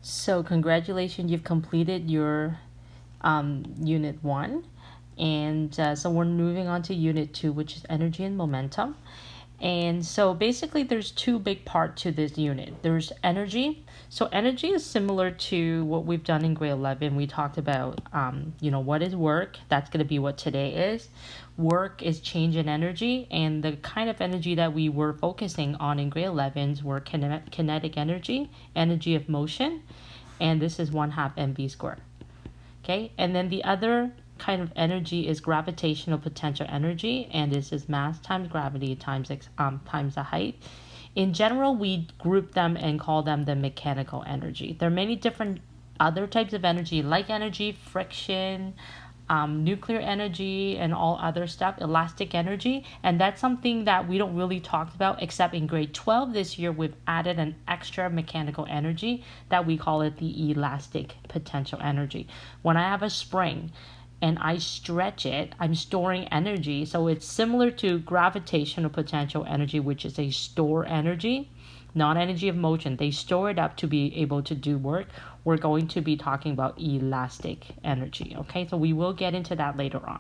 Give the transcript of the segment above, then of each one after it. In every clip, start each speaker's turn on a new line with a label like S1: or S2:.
S1: So congratulations, you've completed your unit 1. And so we're moving on to unit 2, which is energy and momentum. And so basically there's two big parts to this unit. There's energy. So energy is similar to what we've done in grade 11. We talked about, what is work? That's going to be what today is. Work is change in energy. And the kind of energy that we were focusing on in grade 11s were kinetic energy, energy of motion. And this is 1/2 mv squared. Okay, and then the other kind of energy is gravitational potential energy, and this is mass times gravity times the height. In general, we group them and call them the mechanical energy. There are many different other types of energy, like energy, friction, nuclear energy, and all other stuff, elastic energy. And that's something that we don't really talk about except in grade 12 this year. We've added an extra mechanical energy that we call it the elastic potential energy. When I have a spring and I stretch it, I'm storing energy. So it's similar to gravitational potential energy, which is a store energy, not energy of motion. They store it up to be able to do work. We're going to be talking about elastic energy. Okay, so we will get into that later on.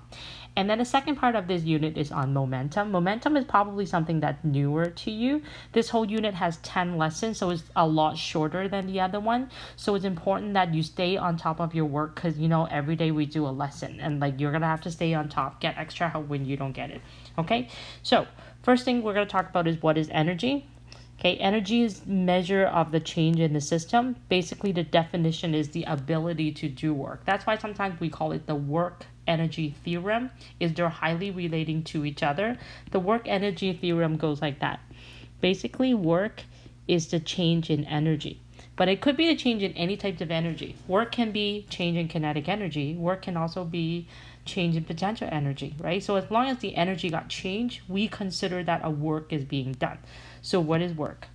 S1: And then the second part of this unit is on momentum. Momentum is probably something that's newer to you. This whole unit has 10 lessons, so it's a lot shorter than the other one. So it's important that you stay on top of your work because, every day we do a lesson and you're going to have to stay on top, get extra help when you don't get it. Okay, so first thing we're going to talk about is what is energy. Okay, energy is measure of the change in the system. Basically, the definition is the ability to do work. That's why sometimes we call it the work energy theorem, is they're highly relating to each other. The work energy theorem goes like that. Basically, work is the change in energy. But it could be a change in any types of energy. Work can be change in kinetic energy. Work can also be change in potential energy, right? So as long as the energy got changed, we consider that a work is being done. So what is work?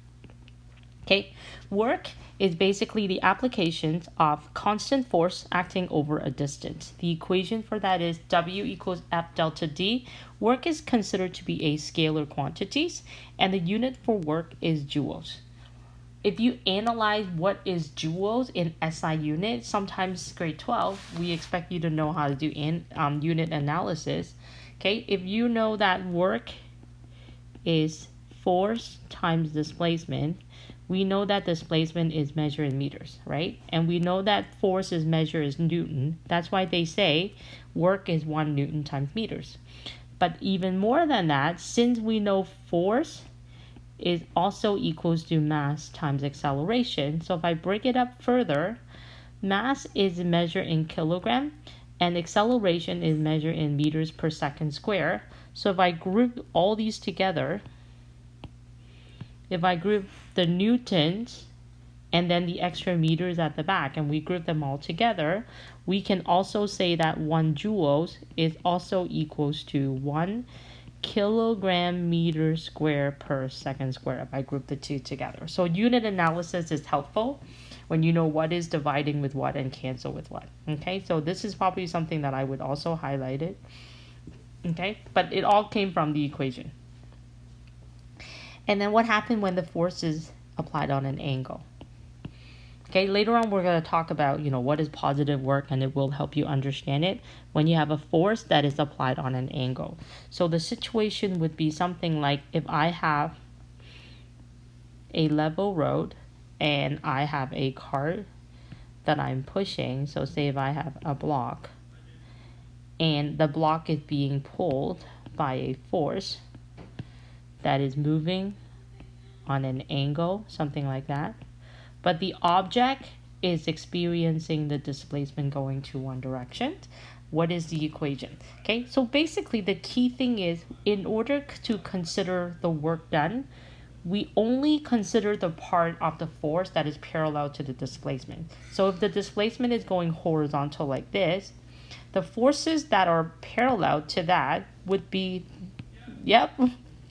S1: Okay, work is basically the applications of constant force acting over a distance. The equation for that is W equals F delta D. Work is considered to be a scalar quantities, and the unit for work is joules. If you analyze what is joules in SI unit, sometimes grade 12, we expect you to know how to do unit analysis. Okay, if you know that work is force times displacement, we know that displacement is measured in meters, right? And we know that force is measured in Newton. That's why they say work is 1 Newton times meters. But even more than that, since we know force is also equals to mass times acceleration. So if I break it up further, mass is measured in kilogram and acceleration is measured in meters per second square. So if I group all these together, if I group the newtons and then the extra meters at the back and we group them all together, we can also say that 1 joules is also equals to 1 kilogram meter square per second square if I group the two together. So unit analysis is helpful when you know what is dividing with what and cancel with what. Okay, so this is probably something that I would also highlight it. Okay, but it all came from the equation. And then what happened when the force is applied on an angle? Okay, later on we're going to talk about, what is positive work, and it will help you understand it when you have a force that is applied on an angle. So the situation would be something like if I have a level road and I have a cart that I'm pushing. So say if I have a block and the block is being pulled by a force that is moving on an angle, something like that. But the object is experiencing the displacement going to one direction. What is the equation? Okay, so basically the key thing is in order to consider the work done, we only consider the part of the force that is parallel to the displacement. So if the displacement is going horizontal like this, the forces that are parallel to that would be,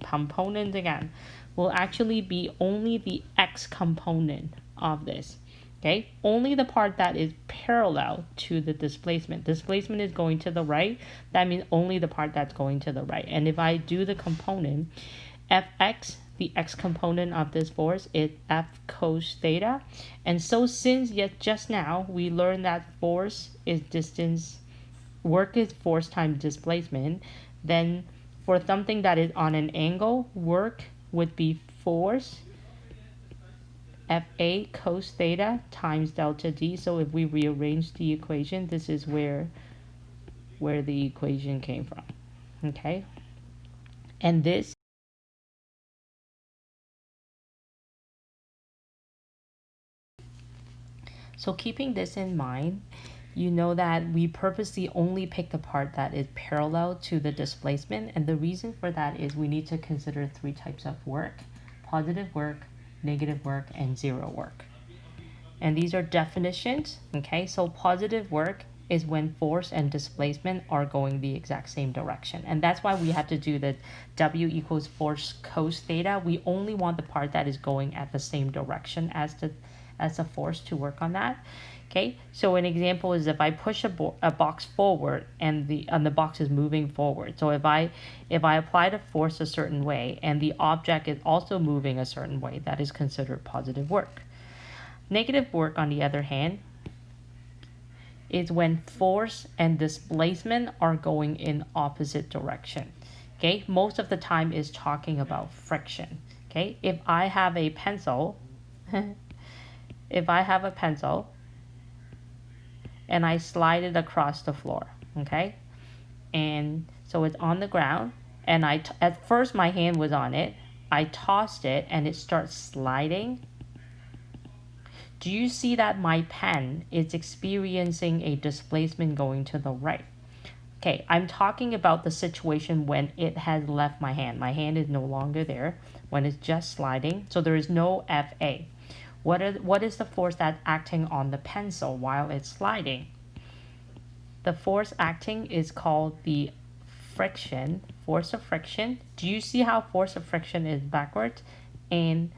S1: component again, will actually be only the x component of this. Okay, only the part that is parallel to the displacement. Displacement is going to the right. That means only the part that's going to the right. And if I do the component, Fx, the x component of this force, is F cos theta. And so since yet just now we learned that force is distance, work is force times displacement, then for something that is on an angle, work would be force Fa cos theta times delta D. So if we rearrange the equation, this is where the equation came from. Okay? And this, so keeping this in mind, you know that we purposely only pick the part that is parallel to the displacement. And the reason for that is we need to consider three types of work: positive work, negative work, and zero work. And these are definitions. Okay, so positive work is when force and displacement are going the exact same direction. And that's why we have to do the W equals force cos theta. We only want the part that is going at the same direction as the force to work on that. Okay, so an example is if I push a box forward and the box is moving forward. So if I apply the force a certain way and the object is also moving a certain way, that is considered positive work. Negative work, on the other hand, is when force and displacement are going in opposite direction. Okay, most of the time is talking about friction. Okay, if I have a pencil, if I have a pencil and I slide it across the floor, okay, and so it's on the ground, and at first my hand was on it, I tossed it and it starts sliding. Do you see that my pen is experiencing a displacement going to the right? Okay, I'm talking about the situation when it has left my hand. My hand is no longer there, when it's just sliding, so there is no Fa. What is the force that's acting on the pencil while it's sliding? The force acting is called the friction, force of friction. Do you see how force of friction is backwards and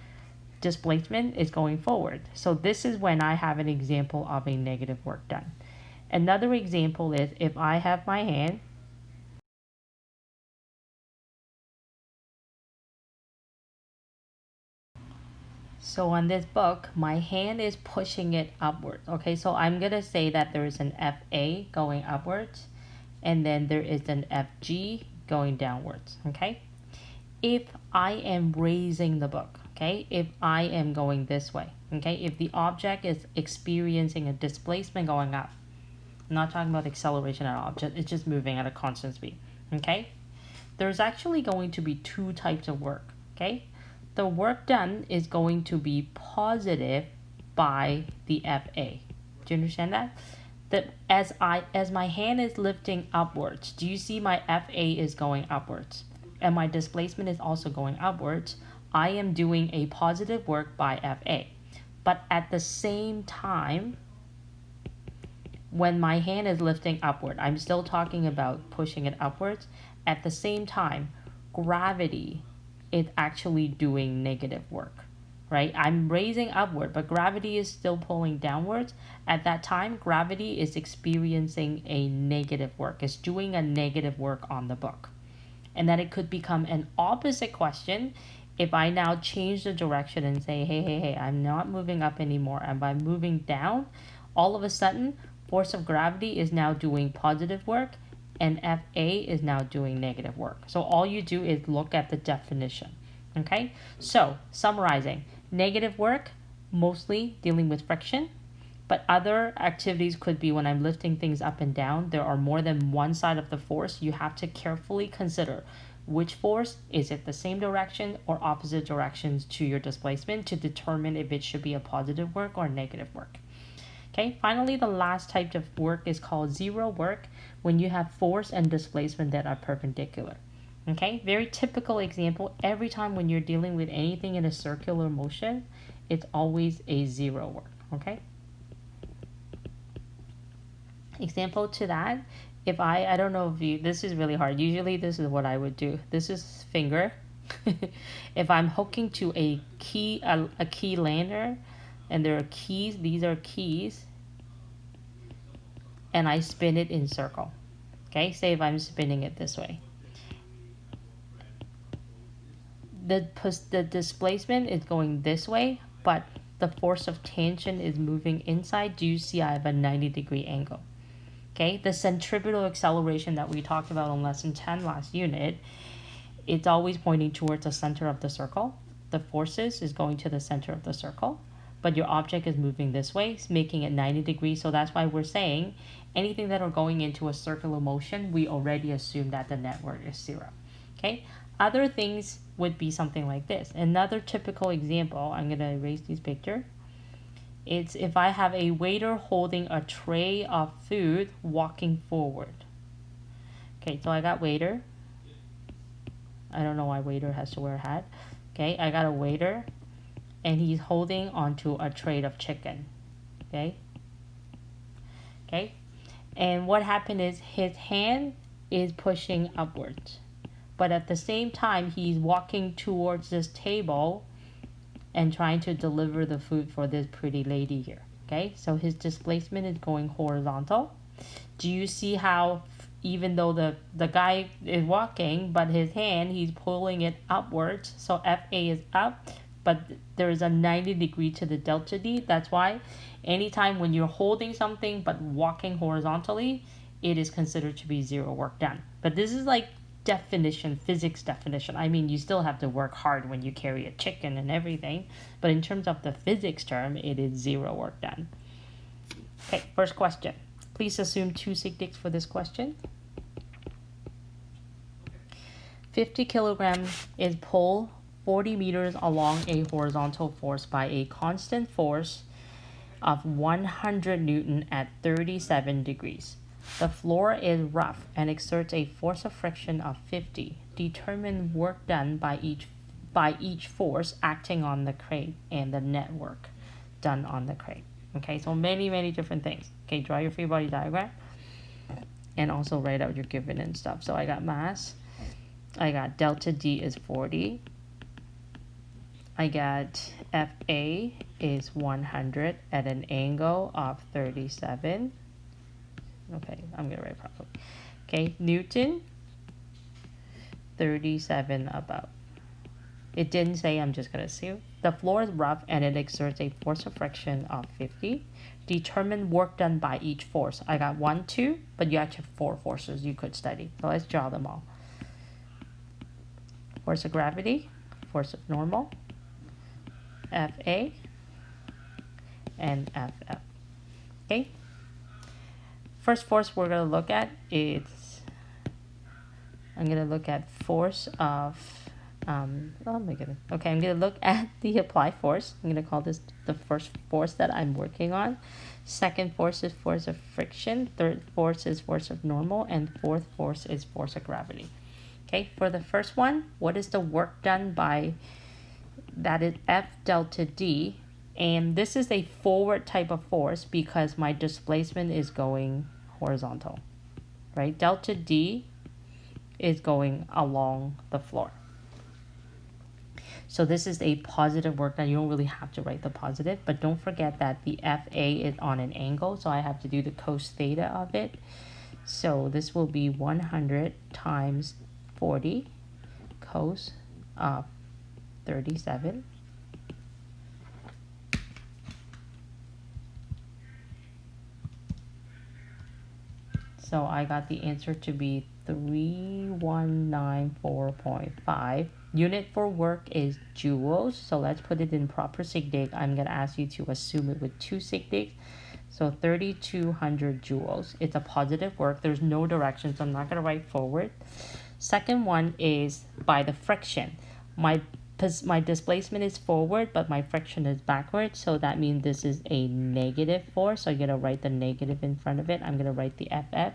S1: displacement is going forward? So this is when I have an example of a negative work done. Another example is if I have my hand so on this book, my hand is pushing it upwards. Okay, so I'm gonna say that there is an Fa going upwards and then there is an Fg going downwards. Okay, if I am raising the book, okay, if I am going this way, okay, if the object is experiencing a displacement going up, I'm not talking about acceleration at all, it's just moving at a constant speed, okay, there's actually going to be two types of work, okay. The work done is going to be positive by the Fa. Do you understand that? That as my hand is lifting upwards, do you see my Fa is going upwards? And my displacement is also going upwards. I am doing a positive work by Fa. But at the same time, when my hand is lifting upward, I'm still talking about pushing it upwards. At the same time, gravity is actually doing negative work, right? I'm raising upward, but gravity is still pulling downwards. At that time, gravity is experiencing a negative work. It's doing a negative work on the book. And then it could become an opposite question if I now change the direction and say, hey, I'm not moving up anymore, and by moving down, all of a sudden, force of gravity is now doing positive work and Fa is now doing negative work. So all you do is look at the definition. Okay, so summarizing, negative work, mostly dealing with friction, but other activities could be when I'm lifting things up and down, there are more than one side of the force. You have to carefully consider which force, is it the same direction or opposite directions to your displacement to determine if it should be a positive work or negative work. Okay, finally, the last type of work is called zero work, when you have force and displacement that are perpendicular. Okay, very typical example. Every time when you're dealing with anything in a circular motion, it's always a zero work. Okay. Example to that, if I don't know if you, this is really hard. Usually this is what I would do. This is finger. If I'm hooking to a key, a key lander, and there are keys, these are keys, and I spin it in circle. Okay, say if I'm spinning it this way. the displacement is going this way, but the force of tangent is moving inside. Do you see I have a 90-degree angle? Okay, the centripetal acceleration that we talked about on lesson 10 last unit, it's always pointing towards the center of the circle. The forces is going to the center of the circle, but your object is moving this way, making it 90 degrees. So that's why we're saying anything that are going into a circular motion, we already assume that the network is zero. Okay, other things would be something like this. Another typical example, I'm going to erase this picture. It's if I have a waiter holding a tray of food walking forward. Okay, so I got waiter. I don't know why waiter has to wear a hat. Okay, I got a waiter and he's holding onto a tray of chicken. Okay. Okay. And what happened is his hand is pushing upwards. But at the same time, he's walking towards this table and trying to deliver the food for this pretty lady here. Okay, so his displacement is going horizontal. Do you see how even though the guy is walking, but his hand, he's pulling it upwards, so FA is up, but there is a 90 degree to the delta D. That's why anytime when you're holding something but walking horizontally, it is considered to be zero work done. But this is like definition, physics definition. I mean, you still have to work hard when you carry a chicken and everything, but in terms of the physics term, it is zero work done. Okay, first question. Please assume 2 sig for this question. 50 kilograms is pulled 40 meters along a horizontal force by a constant force of 100 Newton at 37 degrees. The floor is rough and exerts a force of friction of 50. Determine work done by each force acting on the crate and the net work done on the crate. Okay, so many different things. Okay, draw your free body diagram and also write out your given and stuff. So I got mass. I got delta D is 40. I got FA is 100 at an angle of 37. Okay, I'm going to write properly. Okay, Newton, 37 above. It didn't say, I'm just going to assume. The floor is rough and it exerts a force of friction of 50. Determine work done by each force. I got 1, 2, but you actually have 4 forces you could study. So let's draw them all. Force of gravity, force of normal, FA, and FF. Okay? First force we're going to look at is, I'm going to look at force of, oh my goodness. Okay, I'm going to look at the applied force. I'm going to call this the first force that I'm working on. Second force is force of friction. Third force is force of normal. And fourth force is force of gravity. Okay, for the first one, what is the work done by, that is F delta D. And this is a forward type of force because my displacement is going horizontal, right? Delta D is going along the floor. So this is a positive work done. You don't really have to write the positive, but don't forget that the FA is on an angle, so I have to do the cos theta of it. So this will be 100 times 40 cos of 37. So I got the answer to be 3194.5. Unit for work is joules. So let's put it in proper sig. I'm going to ask you to assume it with 2 sig. So 3200 joules. It's a positive work. There's no direction, so I'm not going to write forward. Second one is by the friction. My displacement is forward, but my friction is backward. So that means this is a negative force. So I'm going to write the negative in front of it. I'm going to write the FF.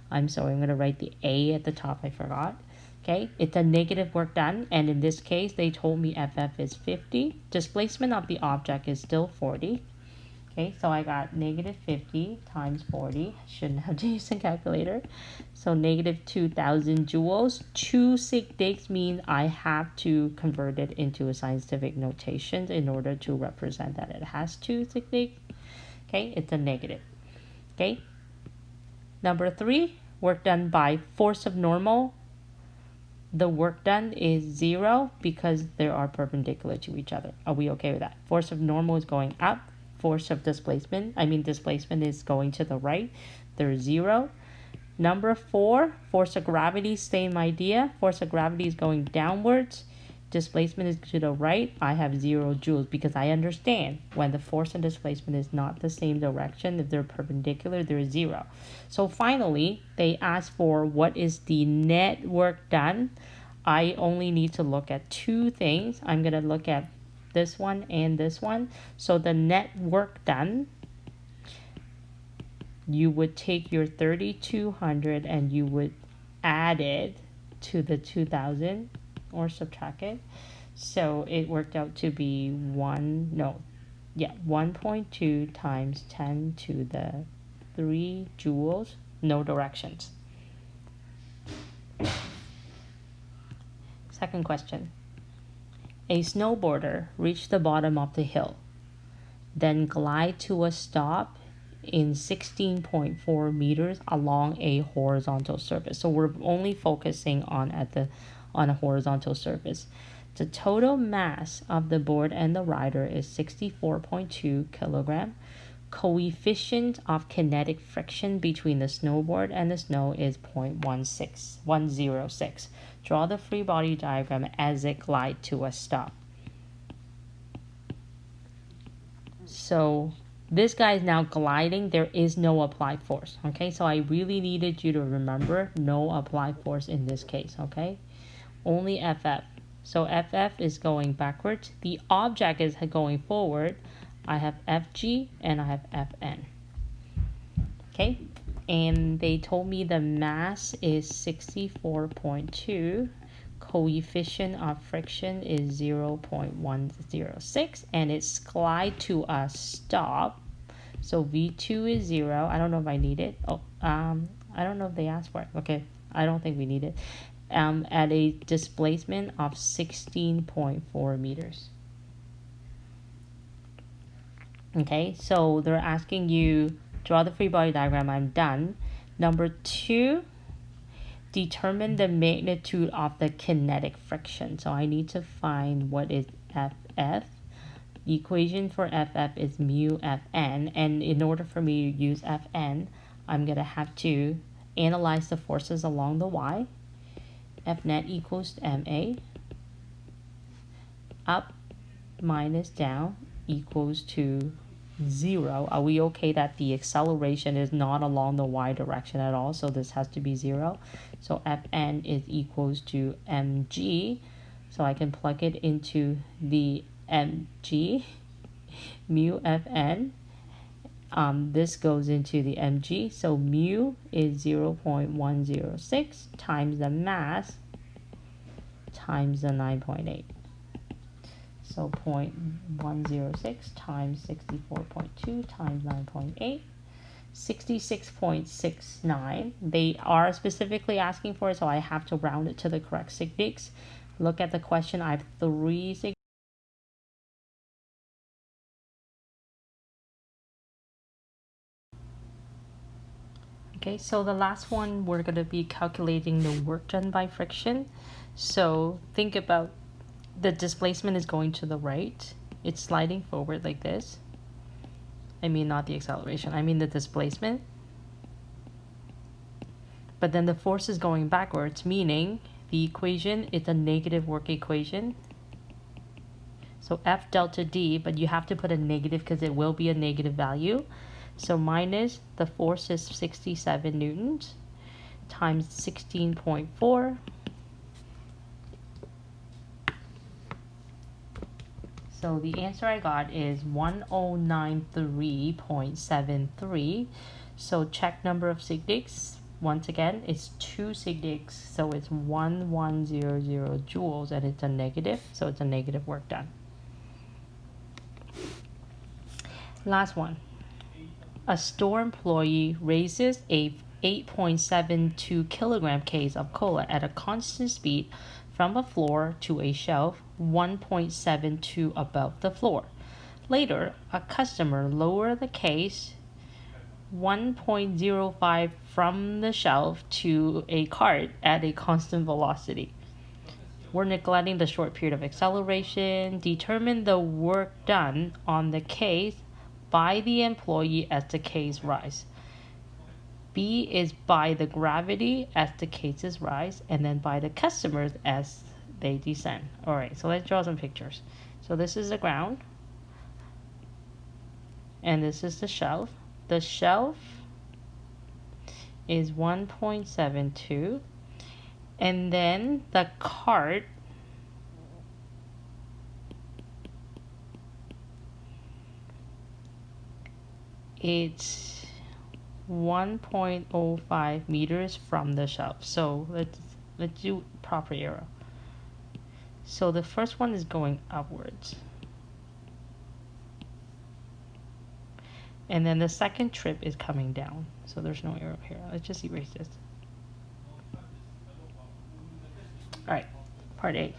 S1: I'm going to write the A at the top. I forgot. Okay, it's a negative work done. And in this case, they told me FF is 50. Displacement of the object is still 40. Okay, so I got negative 50 times 40. Shouldn't have to use a calculator. So negative 2,000 joules. 2 sig means I have to convert it into a scientific notation in order to represent that it has 2 sig. Okay, it's a negative. Okay. Number 3, work done by force of normal. the work done is 0 because they are perpendicular to each other. Are we okay with that? Force of normal is going up. Force of displacement is going to the right. There's 0. Number 4, force of gravity, same idea. Force of gravity is going downwards. Displacement is to the right. I have 0 joules because I understand when the force and displacement is not the same direction, if they're perpendicular, there's 0. So finally, they ask for what is the net work done. I only need to look at 2 things. I'm going to look at this one and this one. So the net work done, you would take your 3200 and you would add it to the 2000 or subtract it. So it worked out to be 1.2 times 10 to the 3 joules, no directions. Second question. A snowboarder reached the bottom of the hill, then glide to a stop in 16.4 meters along a horizontal surface. So we're only focusing on a horizontal surface. The total mass of the board and the rider is 64.2 kilogram. Coefficient of kinetic friction between the snowboard and the snow is 0.106. Draw the free body diagram as it glides to a stop. So this guy is now gliding. There is no applied force. Okay, so I really needed you to remember no applied force in this case. Okay, only FF. So FF is going backwards. The object is going forward. I have FG and I have FN. Okay, and they told me the mass is 64.2. Coefficient of friction is 0.106, and it's glide to a stop. So V2 is 0. I don't know if I need it. I don't know if they asked for it. Okay, I don't think we need it. At a displacement of 16.4 meters. Okay, so they're asking you draw the free body diagram. I'm done. Number 2, determine the magnitude of the kinetic friction. So I need to find what is FF. The equation for FF is mu Fn, and in order for me to use Fn, I'm going to have to analyze the forces along the y. F net equals to ma. Up minus down equals to 0. Are we okay that the acceleration is not along the y direction at all? So this has to be 0. So Fn is equals to mg. So I can plug it into the mg, mu Fn. This goes into the mg. So mu is 0.106 times the mass times the 9.8. So 0.106 times 64.2 times 9.8, 66.69. They are specifically asking for it, so I have to round it to the correct signics. Look at the question. I have 3 signics. Okay, so the last one, we're going to be calculating the work done by friction. So think about the displacement is going to the right. It's sliding forward like this. I mean, not the acceleration. I mean the displacement. But then the force is going backwards, meaning the equation is a negative work equation. So F delta D, but you have to put a negative because it will be a negative value. So minus the force is 67 newtons times 16.4. So the answer I got is 1093.73. So check number of signics. Once again, it's 2 signics, so it's 1100 joules, and it's a negative, so it's a negative work done. Last one. A store employee raises a 8.72 kilogram case of cola at a constant speed from a floor to a shelf 1.72 above the floor. Later, a customer lowered the case 1.05 from the shelf to a cart at a constant velocity. we're neglecting the short period of acceleration. Determine the work done on the case by the employee as the case rise. B is by the gravity as the cases rise, and then by the customers as they descend. All right, so let's draw some pictures. So this is the ground, and this is the shelf. The shelf is 1.72, and then the cart it's 1.05 meters from the shelf. So let's do proper arrow. So the first one is going upwards, and then the second trip is coming down. So there's no arrow here. Let's just erase this. All right, part A.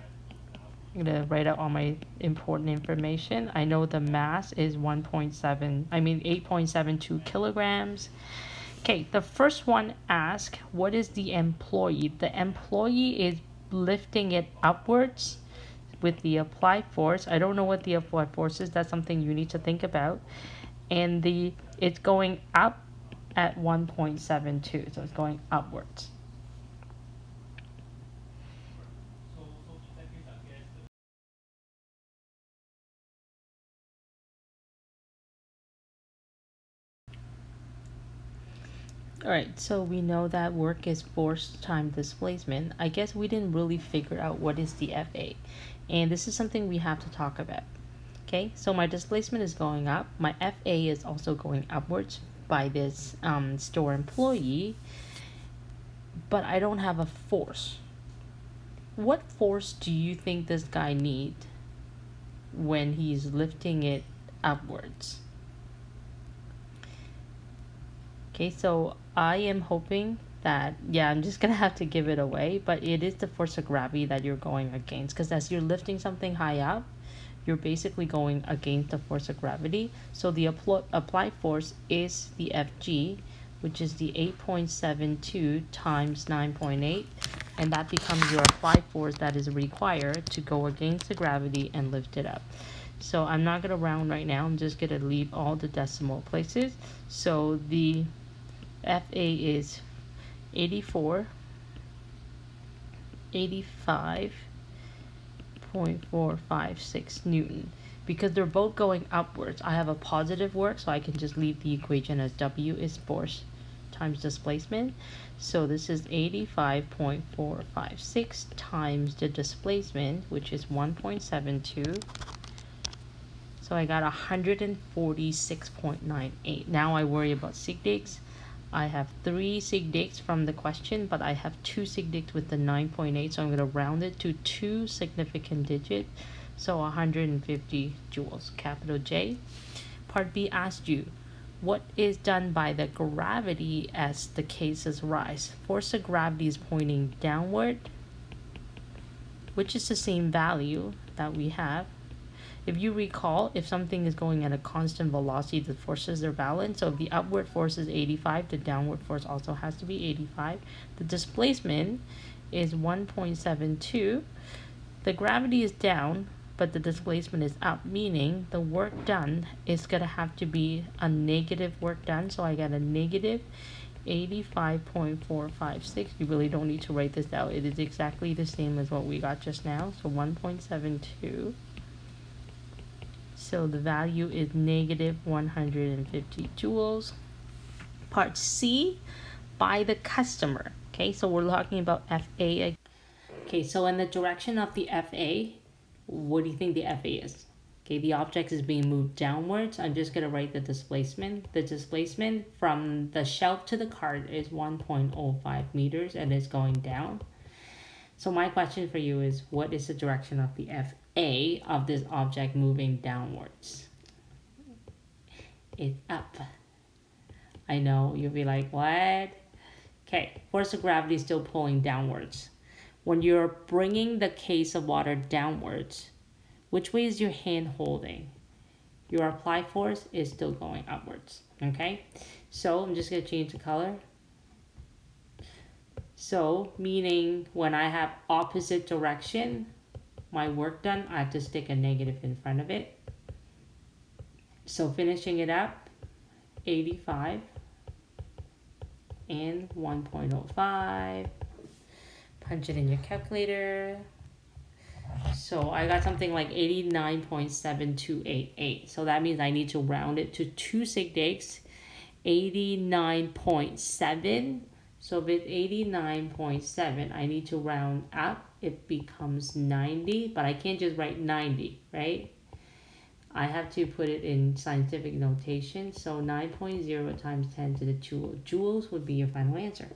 S1: I'm gonna write out all my important information. I know the mass is 8.72 kilograms. Okay, the first one asks, what is the employee? The employee is lifting it upwards with the applied force. I don't know what the applied force is. That's something you need to think about. And it's going up at 1.72, so it's going upwards. Alright, so we know that work is force times displacement. I guess we didn't really figure out what is the FA. And this is something we have to talk about. Okay, so my displacement is going up. My FA is also going upwards by this store employee. But I don't have a force. What force do you think this guy needs when he's lifting it upwards? Okay, so I am hoping that, yeah, I'm just gonna have to give it away, but it is the force of gravity that you're going against, because as you're lifting something high up, you're basically going against the force of gravity. So the applied force is the Fg, which is the 8.72 times 9.8, and that becomes your applied force that is required to go against the gravity and lift it up. So I'm not going to round right now. I'm just going to leave all the decimal places. So the FA is 85.456 Newton. Because they're both going upwards, I have a positive work, so I can just leave the equation as W is force times displacement. So this is 85.456 times the displacement, which is 1.72. So I got 146.98. Now I worry about sig-digs. I have 3 sig-digs from the question, but I have 2 sig-digs with the 9.8, so I'm going to round it to 2 significant digits. So 150 joules, capital J. Part B asked you, what is done by the gravity as the cases rise? Force of gravity is pointing downward, which is the same value that we have. If you recall, if something is going at a constant velocity, the forces are balanced. So if the upward force is 85, the downward force also has to be 85. The displacement is 1.72. The gravity is down, but the displacement is up, meaning the work done is going to have to be a negative work done. So I got a negative 85.456. You really don't need to write this out. It is exactly the same as what we got just now. So 1.72. So the value is negative 150 joules. Part C, by the customer. Okay, so we're talking about FA. Okay, so in the direction of the FA, what do you think the FA is? Okay, the object is being moved downwards. I'm just going to write the displacement. The displacement from the shelf to the cart is 1.05 meters and it's going down. So my question for you is, what is the direction of the FA of this object moving downwards? It's up. I know, you'll be like, what? Okay, force of gravity is still pulling downwards. When you're bringing the case of water downwards, which way is your hand holding? Your applied force is still going upwards, okay? So I'm just going to change the color. So, meaning when I have opposite direction, my work done, I have to stick a negative in front of it. So finishing it up, 85 and 1.05. Punch it in your calculator. So I got something like 89.7288. So that means I need to round it to 2 sig-degs, 89.7. So with 89.7, I need to round up. It becomes 90, but I can't just write 90, right? I have to put it in scientific notation. So 9.0 times 10 to the 2 joules would be your final answer.